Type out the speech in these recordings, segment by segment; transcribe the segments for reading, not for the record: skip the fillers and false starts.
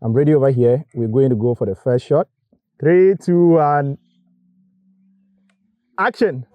I'm ready over here. We're going to go for the first shot. 3, 2, 1, action.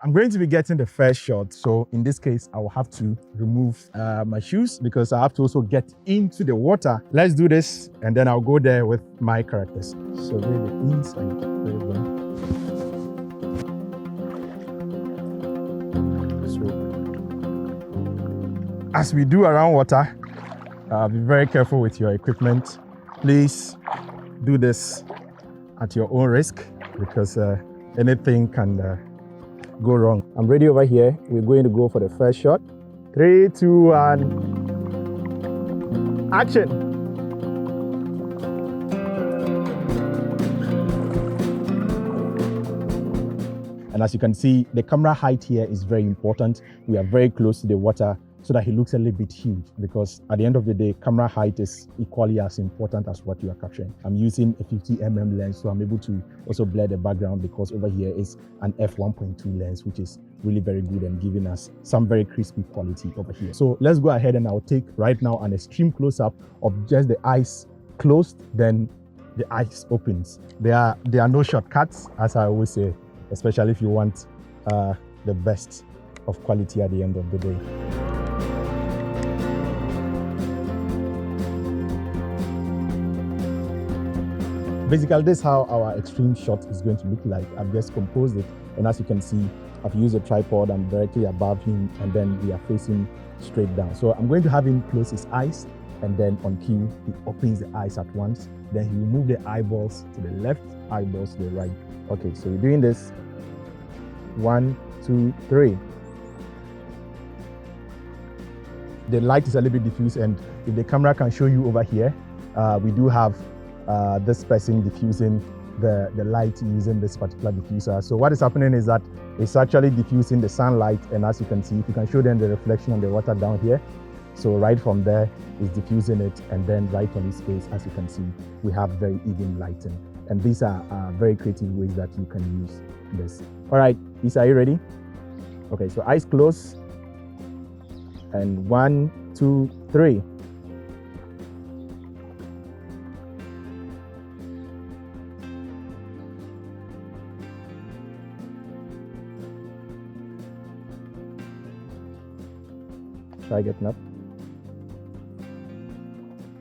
I'm going to be getting the first shot, so in this case I will have to remove my shoes because I have to also get into the water. Let's do this and then I'll go there with my characters. So there the inside, there you go. So as we do around water, be very careful with your equipment. Please do this at your own risk because anything can go wrong. I'm ready over here. We're going to go for the first shot. 3, 2, 1, action. And as you can see, the camera height here is very important. We are very close to the water so that he looks a little bit huge, because at the end of the day, camera height is equally as important as what you are capturing. I'm using a 50mm lens, so I'm able to also blur the background because over here is an f1.2 lens, which is really very good and giving us some very crispy quality over here. So let's go ahead and I'll take right now an extreme close-up of just the eyes closed, then the eyes opens. There are no shortcuts, as I always say, especially if you want the best of quality at the end of the day. Basically, this is how our extreme shot is going to look like. I've just composed it, and as you can see, I've used a tripod. I'm directly above him, and then we are facing straight down. So I'm going to have him close his eyes, and then on cue, he opens the eyes at once. Then he will move the eyeballs to the left, eyeballs to the right. Okay, so we're doing this. 1, 2, 3. The light is a little bit diffuse, and if the camera can show you over here, we do have this person diffusing the light using this particular diffuser. So what is happening is that it's actually diffusing the sunlight, and as you can see, if you can show them the reflection on the water down here, so right from there is diffusing it, and then right on his face, as you can see, we have very even lighting. And these are very creative ways that you can use this. All right, Isa, are you ready? Okay, so eyes closed, and 1, 2, 3. Try getting up.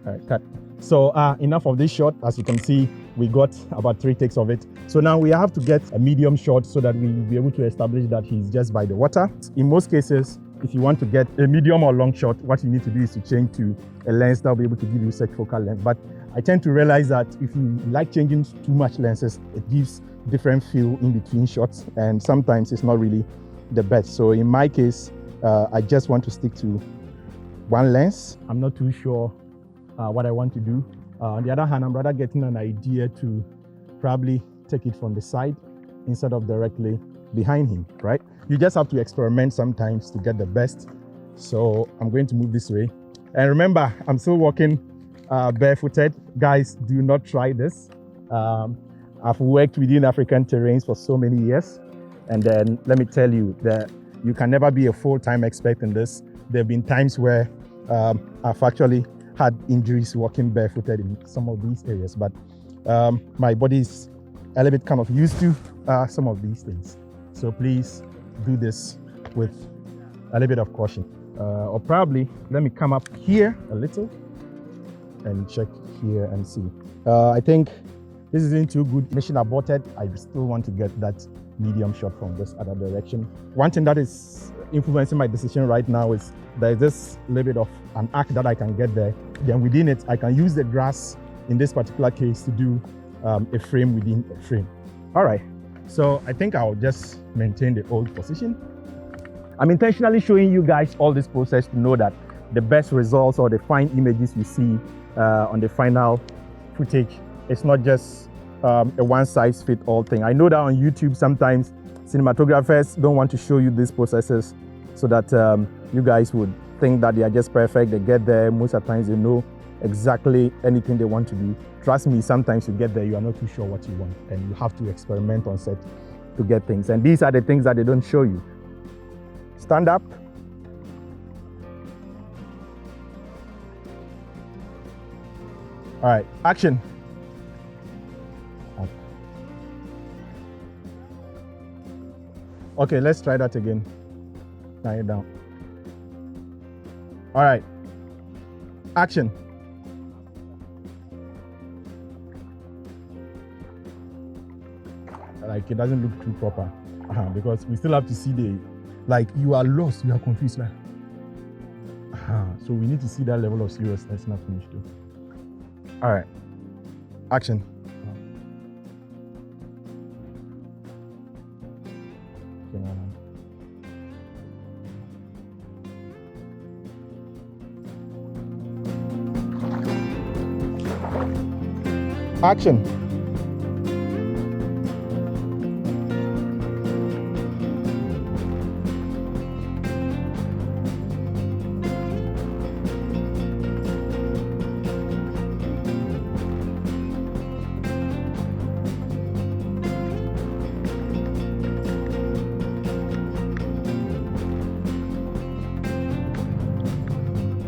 All right, cut. So enough of this shot. As you can see, we got about 3 takes of it. So now we have to get a medium shot so that we'll be able to establish that he's just by the water. In most cases, if you want to get a medium or long shot, what you need to do is to change to a lens that will be able to give you such focal length. But I tend to realize that if you like changing too much lenses, it gives different feel in between shots, and sometimes it's not really the best. So in my case, I just want to stick to one lens. I'm not too sure what I want to do. On the other hand, I'm rather getting an idea to probably take it from the side instead of directly behind him, right? You just have to experiment sometimes to get the best. So I'm going to move this way. And remember, I'm still walking barefooted. Guys, do not try this. I've worked within African terrains for so many years. And then let me tell you that you can never be a full-time expert in this. There have been times where I've actually had injuries walking barefooted in some of these areas, but my body is a little bit kind of used to some of these things. So please do this with a little bit of caution. Or probably, let me come up here a little and check here and see. I think this isn't too good. Mission aborted. I still want to get that medium shot from this other direction. One thing that is influencing my decision right now is there's this little bit of an arc that I can get there. Then within it, I can use the grass in this particular case to do a frame within a frame. All right, So I think I'll just maintain the old position. I'm intentionally showing you guys all this process to know that the best results or the fine images you see on the final footage, it's not just a one-size-fits-all thing. I know that on YouTube sometimes cinematographers don't want to show you these processes so that you guys would think that they are just perfect. They get there, most of the times they know exactly anything they want to do. Trust me, sometimes you get there, you are not too sure what you want, and you have to experiment on set to get things. And these are the things that they don't show you. Stand up. All right, action. Okay, let's try that again. Lie it down. All right, action. Like, it doesn't look too proper because we still have to see the, like, you are lost, you are confused. Like, so we need to see that level of seriousness not finished too. All right, action. Action.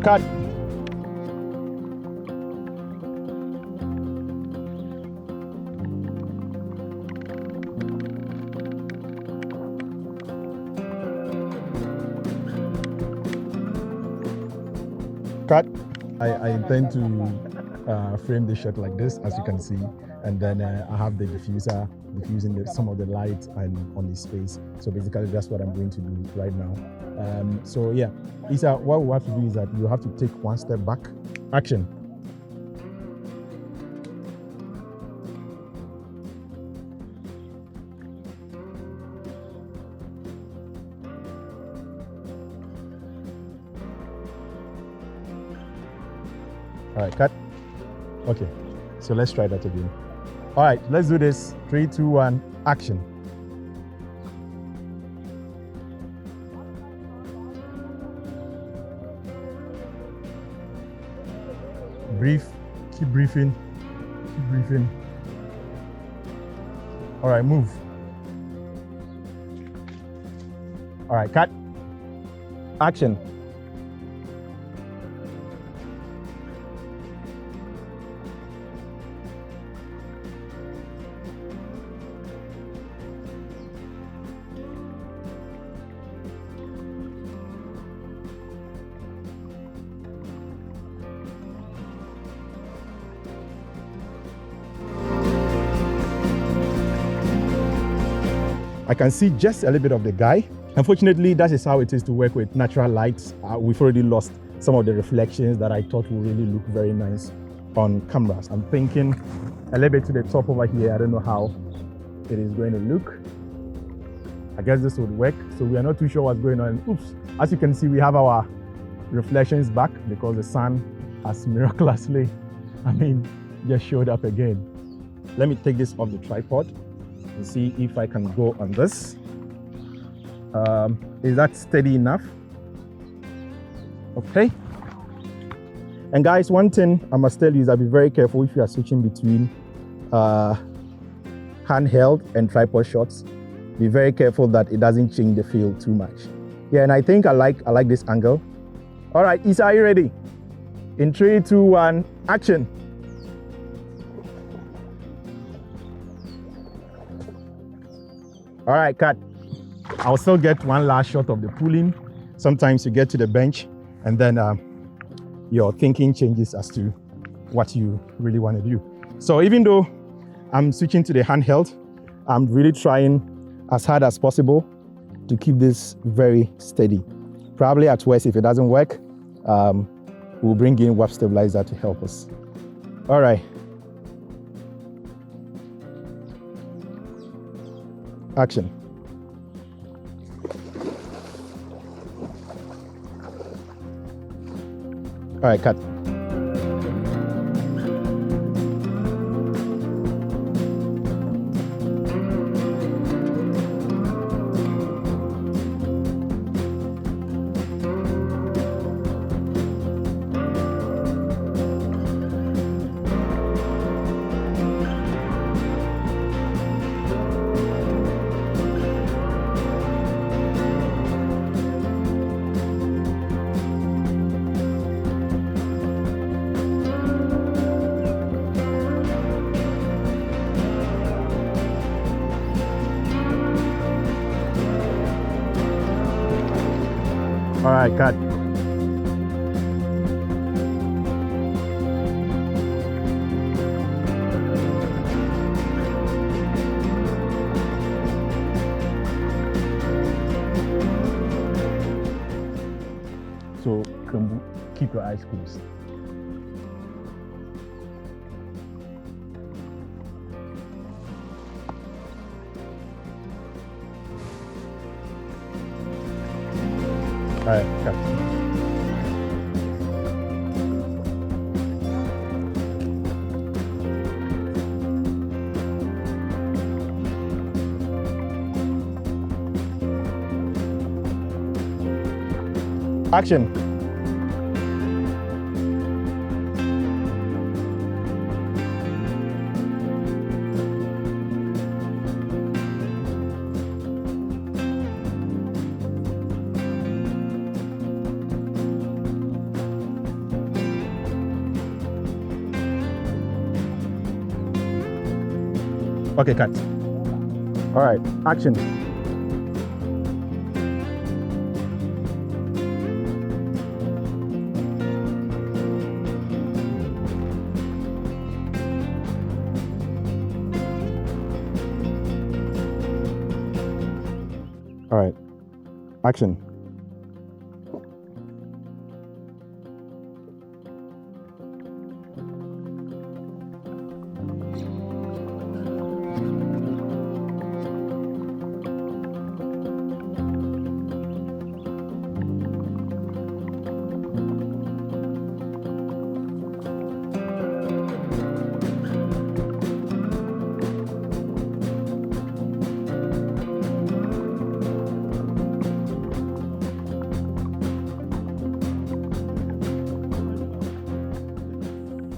Cut. Cut. I intend to frame the shot like this, as you can see, and then I have the diffuser diffusing some of the light and on the space. So basically, that's what I'm going to do right now. So yeah, Isa, what we have to do is that you have to take one step back. Action. All right, cut. Okay, so let's try that again. All right, let's do this. 3, 2, 1, action. Breathe, keep breathing, keep breathing. All right, move. All right, cut. Action. I can see just a little bit of the guy. Unfortunately, that is how it is to work with natural lights. We've already lost some of the reflections that I thought would really look very nice on cameras. I'm thinking a little bit to the top over here. I don't know how it is going to look. I guess this would work. So we are not too sure what's going on. Oops. As you can see, we have our reflections back because the sun has miraculously, just showed up again. Let me take this off the tripod and see if I can go on this. Is that steady enough? Okay. And guys, one thing I must tell you is that be very careful if you are switching between handheld and tripod shots. Be very careful that it doesn't change the feel too much. Yeah, and I think I like this angle. All right, Isa, are you ready? In 3, 2, 1, action. All right, cut. I'll still get one last shot of the pulling. Sometimes you get to the bench and then your thinking changes as to what you really want to do. So even though I'm switching to the handheld, I'm really trying as hard as possible to keep this very steady. Probably at worst, if it doesn't work, we'll bring in web stabilizer to help us. All right. Action. All right, cut. All right, cut. So, Kambu, keep your eyes closed. All right, cut. Action. Okay, cut. All right, action. All right, action.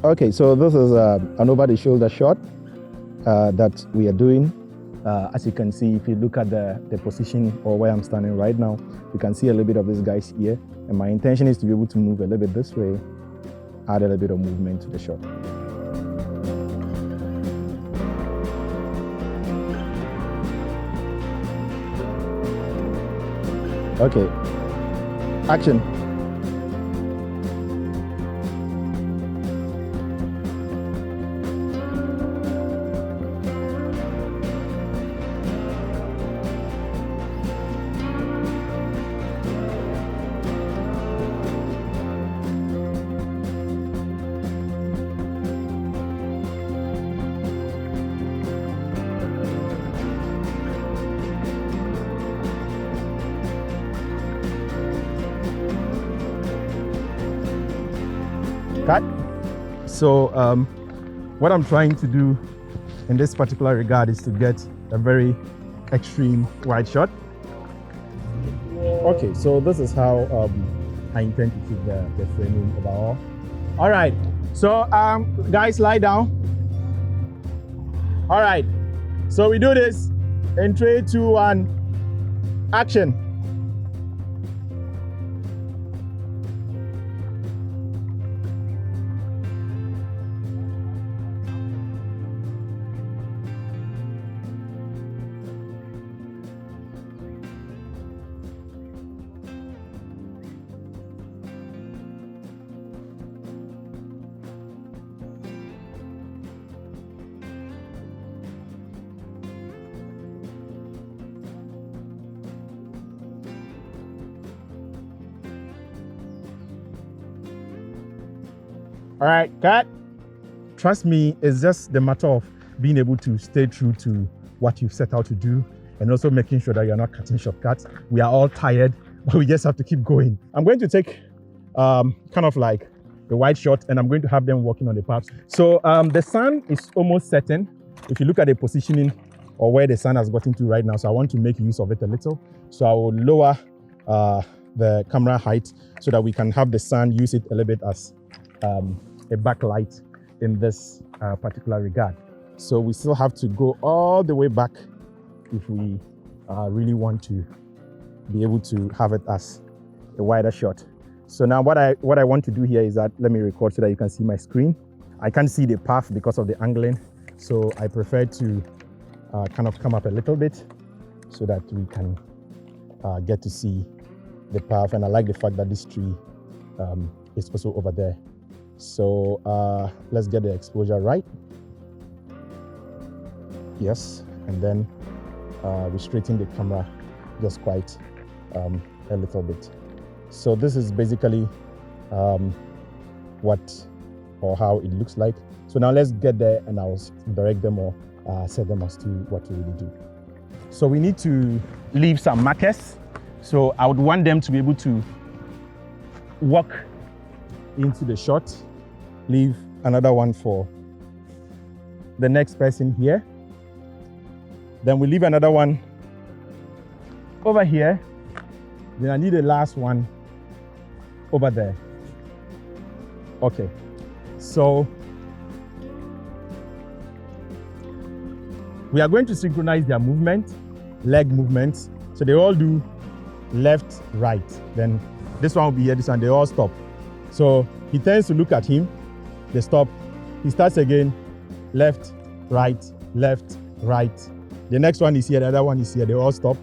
Okay, so this is an over-the-shoulder shot that we are doing. As you can see, if you look at the position or where I'm standing right now, you can see a little bit of this guy's ear. And my intention is to be able to move a little bit this way, add a little bit of movement to the shot. Okay, action. Cut. So what I'm trying to do in this particular regard is to get a very extreme wide shot. Okay, so this is how I intend to keep the framing overall. All right, so guys, lie down. All right, so we do this in 3, 2, 1, action. All right, cut. Trust me, it's just the matter of being able to stay true to what you've set out to do and also making sure that you're not cutting shortcuts. We are all tired, but we just have to keep going. I'm going to take kind of like a wide shot, and I'm going to have them walking on the paths. So the sun is almost setting. If you look at the positioning or where the sun has gotten to right now, so I want to make use of it a little. So I will lower the camera height so that we can have the sun use it a little bit as a backlight in this particular regard. So we still have to go all the way back if we really want to be able to have it as a wider shot. So now what I want to do here is that, let me record so that you can see my screen. I can't see the path because of the angling, so I prefer to kind of come up a little bit so that we can get to see the path. And I like the fact that this tree is also over there. So let's get the exposure right. Yes, and then we straighten the camera just quite a little bit. So this is basically what or how it looks like. So now let's get there and I'll direct them or set them as to what to really do. So we need to leave some markers. So I would want them to be able to walk into the shot, leave another one for the next person here. Then we leave another one over here. Then I need the last one over there. Okay, so we are going to synchronize their movement, leg movements. So they all do left, right. Then this one will be here, this one, they all stop. So he tends to look at him, they stop. He starts again, left, right, left, right. The next one is here, the other one is here, they all stop.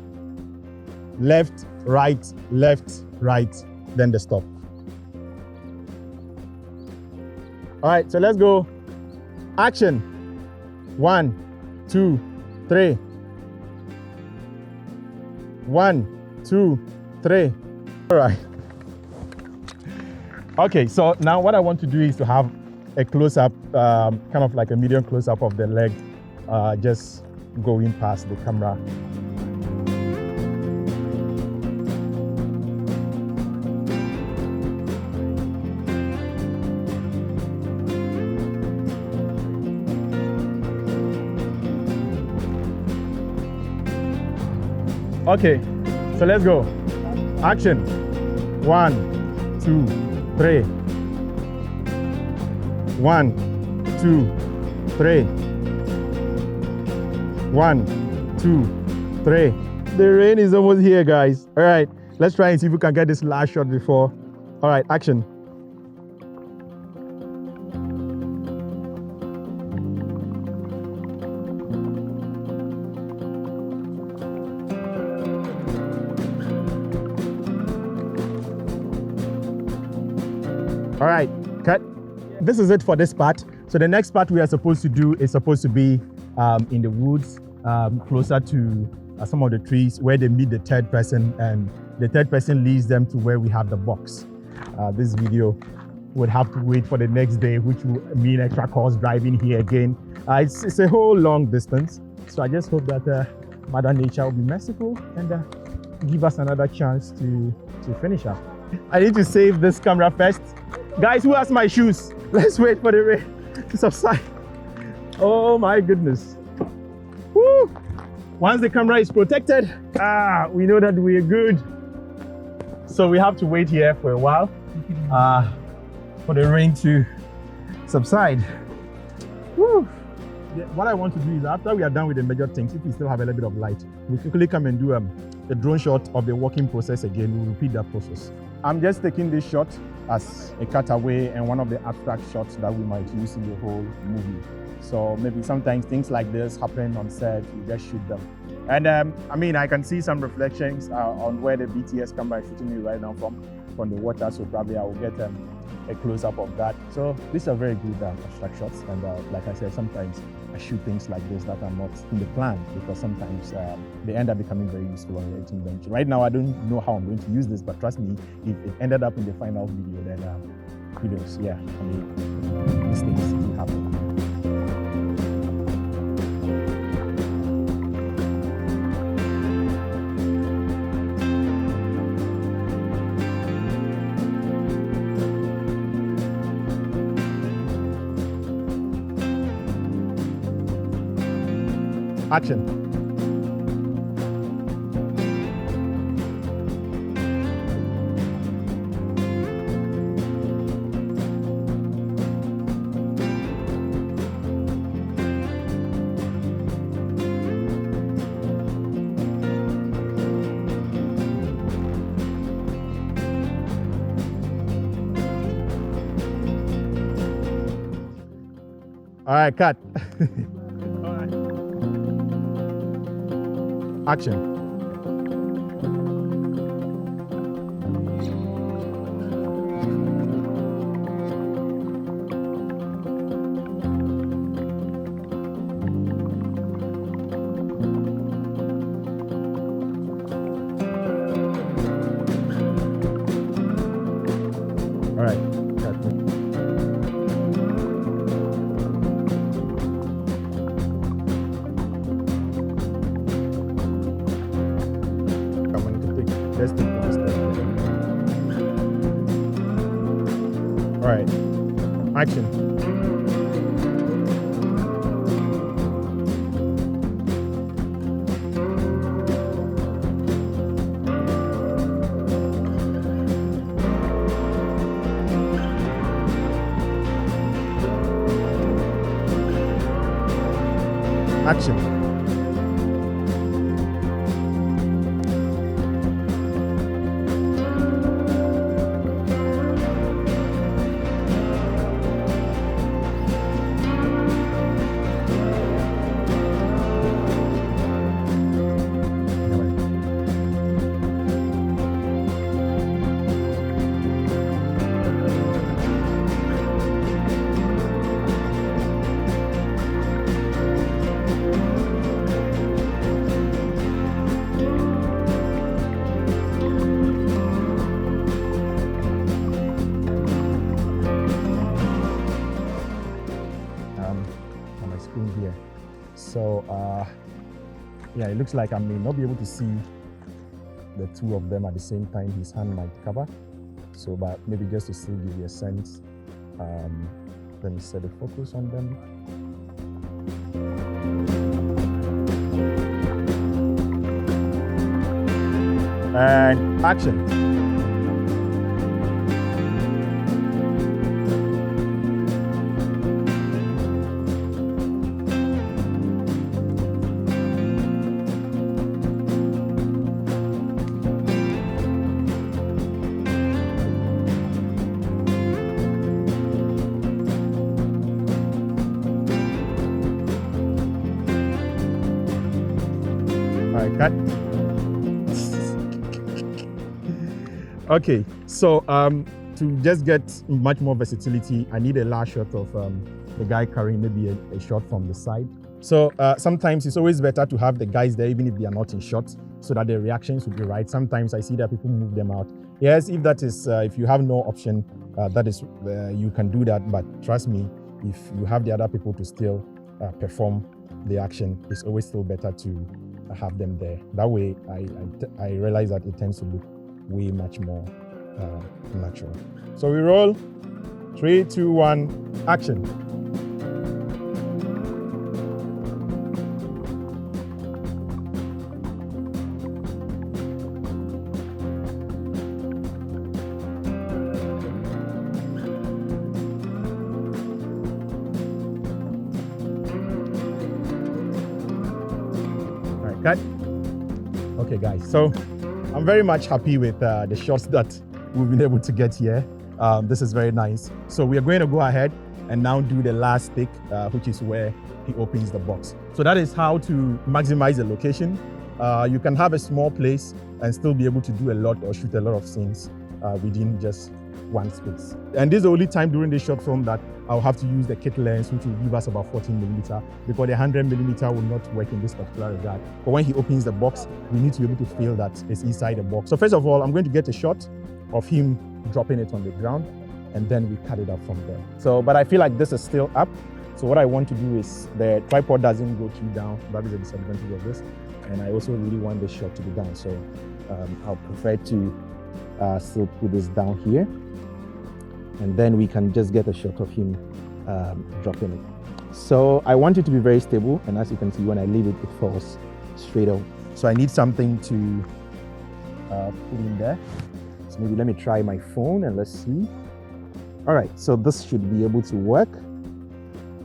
Left, right, then they stop. All right, so let's go. Action. 1, 2, 3. 1, 2, 3. All right. Okay, so now what I want to do is to have a close-up, kind of like a medium close-up of the leg, just going past the camera. Okay, so let's go. Action. 1, 2, 3. 1, 2, 3. 1, 2, 3. The rain is almost here, guys. All right, let's try and see if we can get this last shot before. All right, action. All right, cut. This is it for this part. So the next part we are supposed to do is supposed to be in the woods, closer to some of the trees where they meet the third person, and the third person leads them to where we have the box. This video would have to wait for the next day, which will mean extra cost driving here again. It's a whole long distance. So I just hope that Mother Nature will be merciful and give us another chance to finish up. I need to save this camera first. Guys, who has my shoes? Let's wait for the rain to subside. Oh my goodness. Woo! Once the camera is protected, we know that we're good. So we have to wait here for a while for the rain to subside. Woo! What I want to do is, after we are done with the major things, if we still have a little bit of light, we quickly come and do a drone shot of the walking process again. We'll repeat that process. I'm just taking this shot as a cutaway and one of the abstract shots that we might use in the whole movie. So maybe sometimes things like this happen on set, you just shoot them. And I mean, I can see some reflections on where the BTS camera is shooting me right now from the water, so probably I will get a close-up of that. So these are very good abstract shots, and like I said, sometimes I shoot things like this that are not in the plan, because sometimes they end up becoming very useful on editing bench. Right now, I don't know how I'm going to use this, but trust me, if it ended up in the final video, then kudos. Yeah, I mean, these things do happen. Action. All right, cut. All right. Action. All right, cut. Let's take one step. All right, action. Action. On my screen here. So yeah, it looks like I may not be able to see the two of them at the same time. His hand might cover. So, but maybe just to still give you a sense, let me set the focus on them. And action. All right, cut. Okay, so to just get much more versatility, I need a large shot of the guy carrying maybe a shot from the side. So sometimes it's always better to have the guys there even if they are not in shot, so that the reactions will be right. Sometimes I see that people move them out. Yes, if that is, if you have no option, that is, you can do that. But trust me, if you have the other people to still perform the action, it's always still better to have them there. That way, I realize that it tends to look way much more natural. So we roll. 3, 2, 1, action. Cut. Okay, guys, so I'm very much happy with the shots that we've been able to get here. This is very nice. So we are going to go ahead and now do the last take, which is where he opens the box. So that is how to maximize the location. You can have a small place and still be able to do a lot or shoot a lot of scenes within just one space. And this is the only time during this short film that I'll have to use the kit lens, which will give us about 14mm, because the 100mm will not work in this particular regard. But when he opens the box, we need to be able to feel that it's inside the box. So first of all, I'm going to get a shot of him dropping it on the ground, and then we cut it up from there. So, but I feel like this is still up. So what I want to do is the tripod doesn't go too down. That is a disadvantage of this. And I also really want this shot to be down. So I'll prefer to still put this down here. And then we can just get a shot of him dropping it. So I want it to be very stable, and as you can see, when I leave it, it falls straight up. So I need something to put in there. So maybe let me try my phone and let's see. All right, so this should be able to work.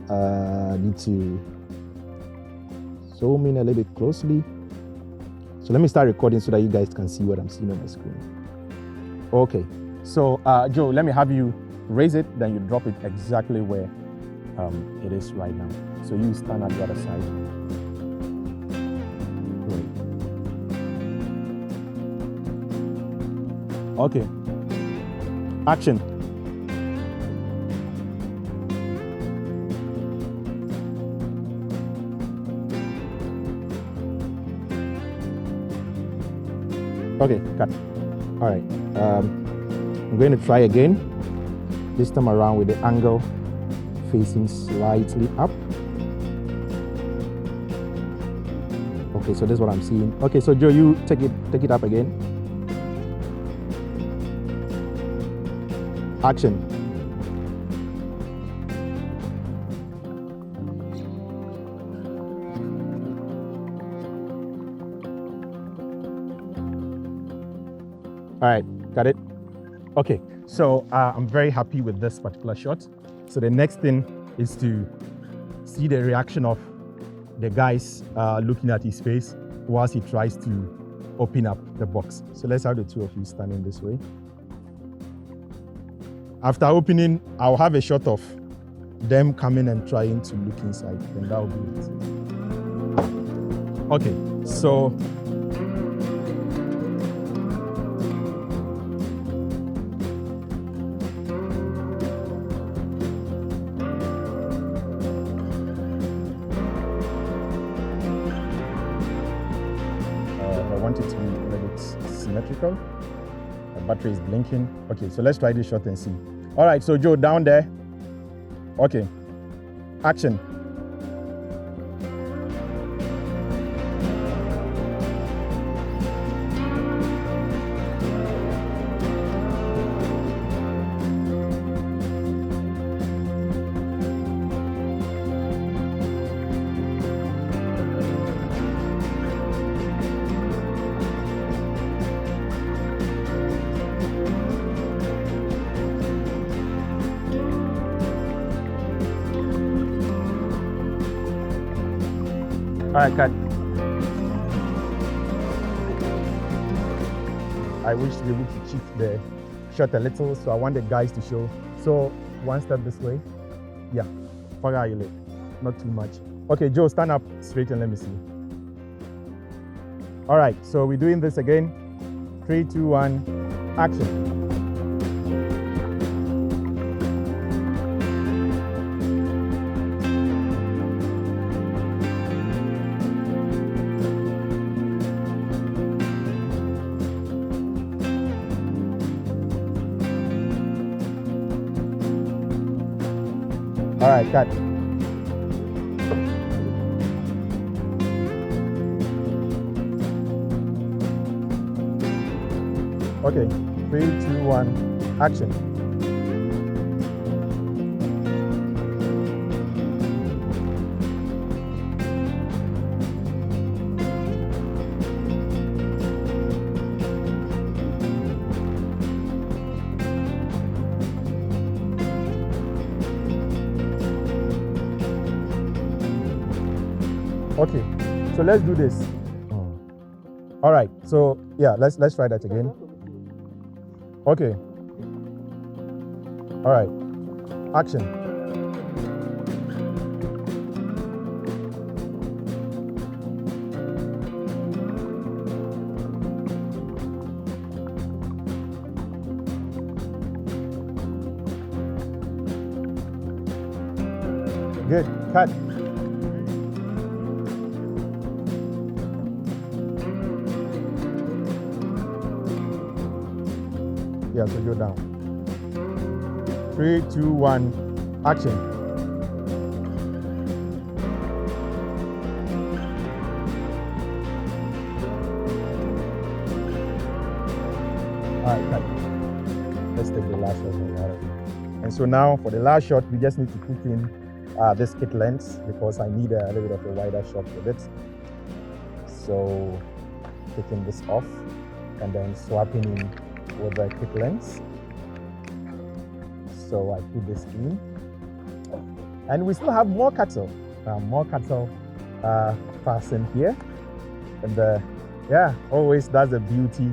I need to zoom in a little bit closely. So let me start recording so that you guys can see what I'm seeing on my screen. Okay, so Joe, let me have you raise it, then you drop it exactly where it is right now. So you stand at the other side. Great. Okay, action. Okay, cut. All right, I'm going to try again. This time around with the angle facing slightly up. Okay, so this is what I'm seeing. Okay, so Joe, you take it up again. Action. All right, got it. Okay, so I'm very happy with this particular shot. So the next thing is to see the reaction of the guys looking at his face whilst he tries to open up the box. So let's have the two of you standing this way. After opening, I'll have a shot of them coming and trying to look inside, and that will be it. Okay, so I want it to be a little bit symmetrical. The battery is blinking. Okay, so let's try this shot and see. All right, so Joe, down there. Okay, action. All right, cut. I wish to be able to cheat the shot a little, so I want the guys to show. So one step this way. Yeah, not too much. Okay, Joe, stand up straight and let me see. All right, so we're doing this again. 3, 2, 1, action. All right, cut. Okay, 3, 2, 1, action. Okay, so let's do this. All right, so yeah, let's try that again. Okay. All right, action. Good, cut. Yeah, so go down. 3, 2, 1, action. All right, cut. Let's take the last shot. And so now for the last shot, we just need to put in this kit lens because I need a little bit of a wider shot with it. So taking this off and then swapping in with the kit lens. So I put this in, and we still have more cattle fastened here. And yeah, always that's the beauty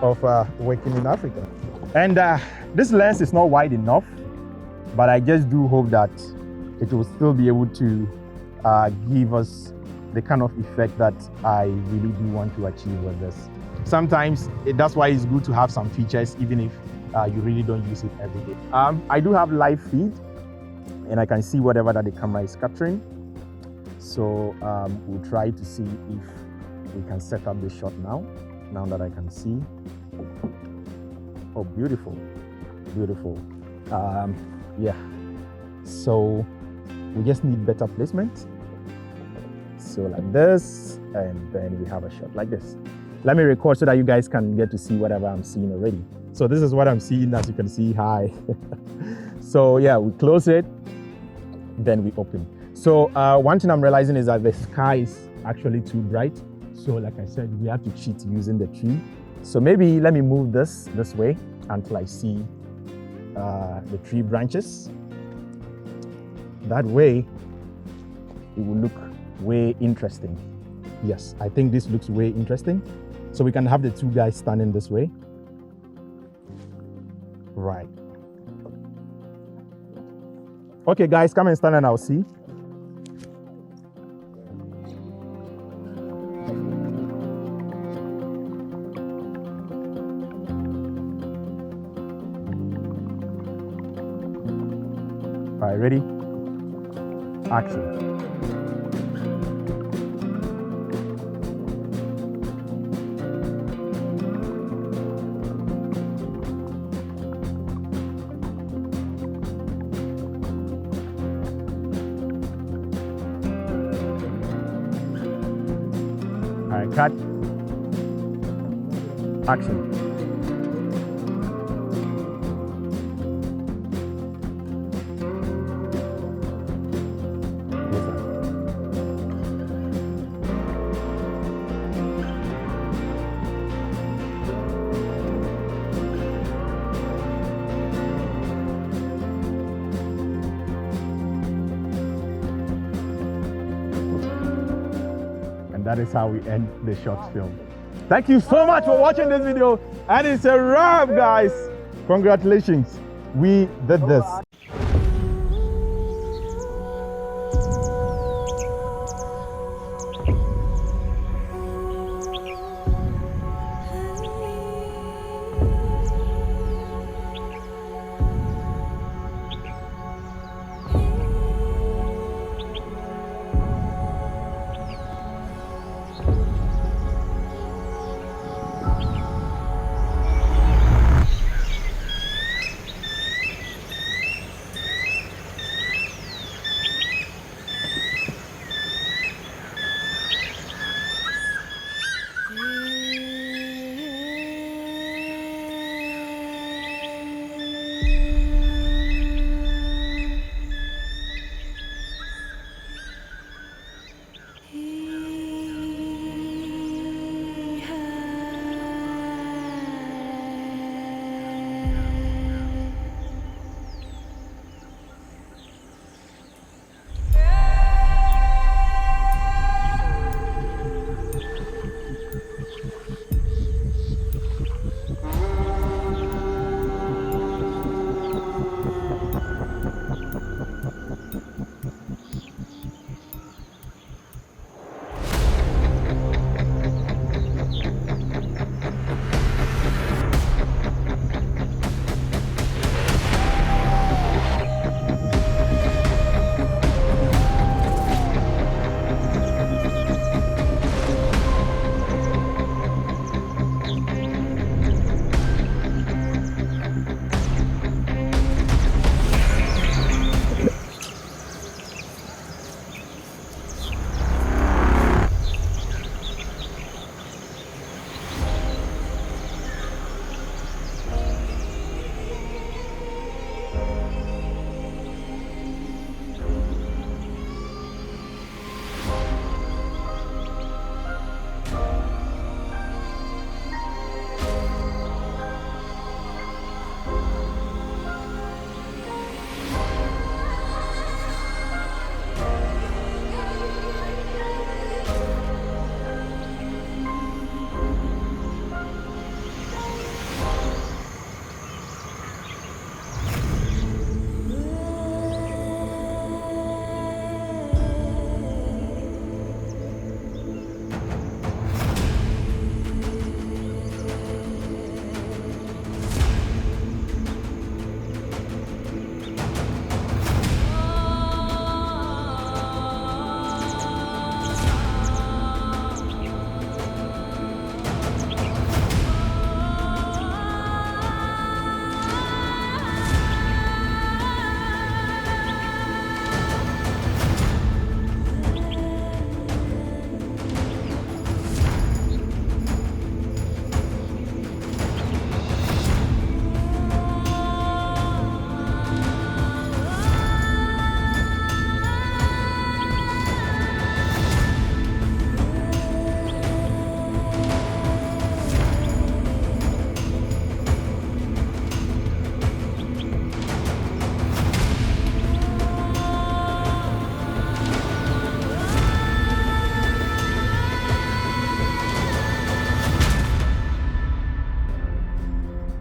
of working in Africa. And this lens is not wide enough, but I just do hope that it will still be able to give us the kind of effect that I really do want to achieve with this. Sometimes that's why it's good to have some features, even if you really don't use it every day. I do have live feed, and I can see whatever that the camera is capturing. So we'll try to see if we can set up the shot now that I can see. Oh, beautiful, beautiful. Yeah, so we just need better placement. So like this, and then we have a shot like this. Let me record so that you guys can get to see whatever I'm seeing already. So this is what I'm seeing, as you can see. Hi. So yeah, we close it, then we open. So one thing I'm realizing is that the sky is actually too bright. So like I said, we have to cheat using the tree. So maybe let me move this way until I see the tree branches. That way, it will look way interesting. Yes, I think this looks way interesting. So we can have the two guys standing this way. Right. Okay, guys, come and stand and I'll see. All right, ready? Action. All right, cut. Action. That is how we end the short film. Thank you so much for watching this video, and it's a wrap, guys. Congratulations, we did this.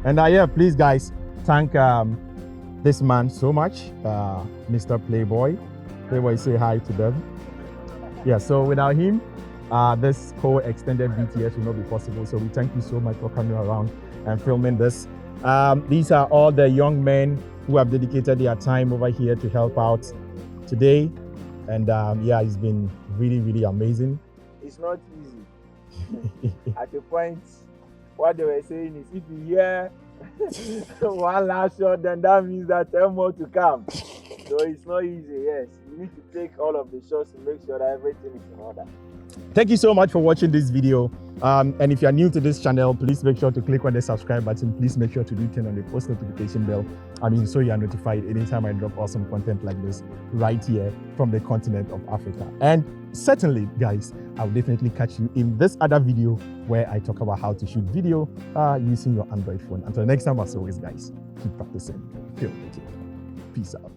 And yeah, please guys, thank this man so much, Mr. Playboy. Playboy, say hi to them. Yeah, so without him, this whole extended BTS will not be possible. So we thank you so much for coming around and filming this. These are all the young men who have dedicated their time over here to help out today. And yeah, it's been really, really amazing. It's not easy. At a point, what they were saying is, if you hear one last shot, then that means that 10 more to come. So it's not easy, yes. You need to take all of the shots to make sure that everything is in order. Thank you so much for watching this video. And if you're new to this channel, please make sure to click on the subscribe button. Please make sure to do turn on the post notification bell. So you are notified anytime I drop awesome content like this right here from the continent of Africa. And certainly, guys, I'll definitely catch you in this other video where I talk about how to shoot video using your Android phone. Until next time, as always, guys, keep practicing. Feel it. Peace out.